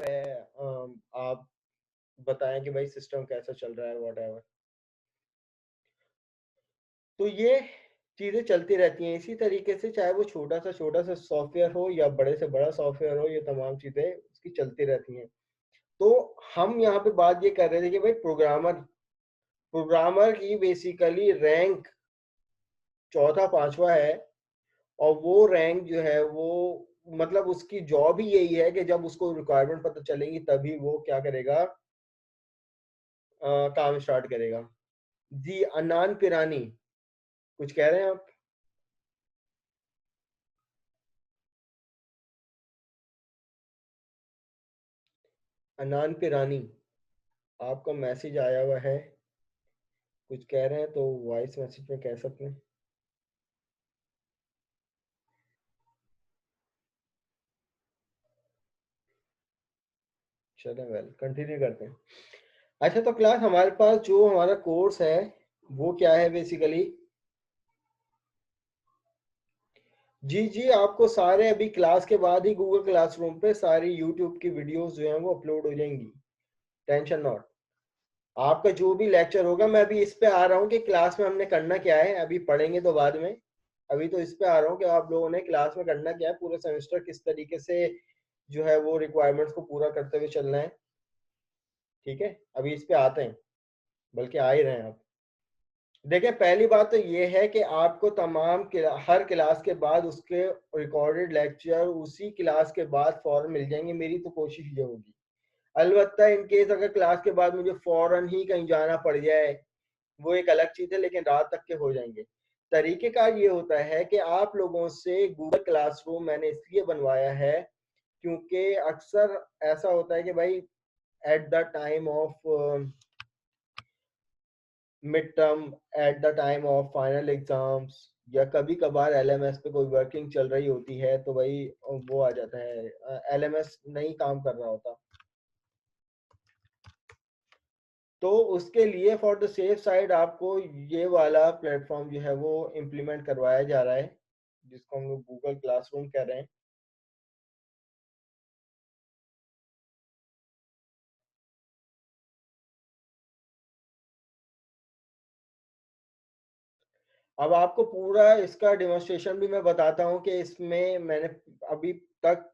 है आप बताएं कि भाई सिस्टम कैसा चल रहा है व्हाटएवर। तो ये चीजें चलती रहती हैं इसी तरीके से, चाहे वो छोटा सा सॉफ्टवेयर हो या बड़े से बड़ा सॉफ्टवेयर हो, ये तमाम चीजें उसकी चलती रहती हैं। तो हम यहाँ पे बात ये कर रहे थे कि भाई प्रोग्रामर प्रोग्रामर की बेसिकली रैंक चौथा पांचवा है, और वो रैंक जो है वो मतलब उसकी जॉब ही यही है कि जब उसको रिक्वायरमेंट पता चलेगी तभी वो क्या करेगा, काम स्टार्ट करेगा। जी अनान पिरानी, कुछ कह रहे हैं आप? अनान पिरानी, आपका मैसेज आया हुआ है, कुछ कह रहे हैं तो वॉइस मैसेज में कह सकते हैं। चलें, वेल कंटिन्यू करते हैं। अच्छा, तो क्लास हमारे पास जो हमारा कोर्स है वो क्या है बेसिकली? जी जी, आपको सारे अभी क्लास के बाद ही गूगल क्लासरूम पे सारी यूट्यूब की वीडियोस जो हैं वो अपलोड हो जाएंगी, टेंशन नॉट। आपका जो भी लेक्चर होगा, मैं अभी इस पे आ रहा हूँ कि क्लास में हमने करना क्या है, अभी पढ़ेंगे तो बाद में। अभी तो इस पे आ रहा हूँ कि आप लोगों ने क्लास में करना क्या है, पूरे सेमेस्टर किस तरीके से जो है वो रिक्वायरमेंट्स को पूरा करते हुए चलना है। ठीक है, अभी इस पे आते हैं, बल्कि आ ही रहे हैं आप। देखिए, पहली बात तो ये है कि आपको हर क्लास के बाद उसके रिकॉर्डेड लेक्चर उसी क्लास के बाद फौरन मिल जाएंगे, मेरी तो कोशिश ये होगी। अलबत्ता इन केस अगर क्लास के बाद मुझे फौरन ही कहीं जाना पड़ जाए, वो एक अलग चीज है, लेकिन रात तक के हो जाएंगे। तरीकेकार ये होता है कि आप लोगों से गूगल क्लासरूम मैंने इसलिए बनवाया है क्योंकि अक्सर ऐसा होता है कि भाई at the time of mid term, at the time of final exams, या कभी कभार एलएमएस पे कोई वर्किंग चल रही होती है तो भाई वो आ जाता है, एलएमएस नहीं काम कर रहा होता। तो उसके लिए फॉर द सेफ साइड आपको ये वाला प्लेटफॉर्म जो है वो इम्प्लीमेंट करवाया जा रहा है, जिसको हम लोग गूगल क्लासरूम कह रहे हैं। अब आपको पूरा इसका डेमोन्स्ट्रेशन भी मैं बताता हूँ कि इसमें मैंने अभी तक,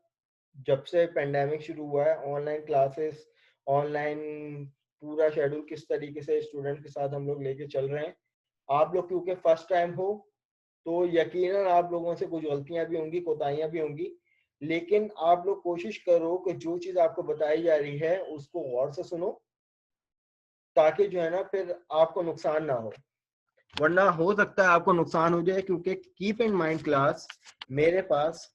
जब से पेंडेमिक शुरू हुआ है, ऑनलाइन क्लासेस, ऑनलाइन पूरा शेड्यूल किस तरीके से स्टूडेंट के साथ हम लोग लेके चल रहे हैं। आप लोग क्योंकि फर्स्ट टाइम हो तो यकीनन आप लोगों से कुछ गलतियां भी होंगी, कोताहियां भी होंगी, लेकिन आप लोग कोशिश करो कि जो चीज आपको बताई जा रही है उसको गौर से सुनो, ताकि जो है ना फिर आपको नुकसान ना हो। वरना हो सकता है आपको नुकसान हो जाए, क्योंकि कीप इन माइंड क्लास, मेरे पास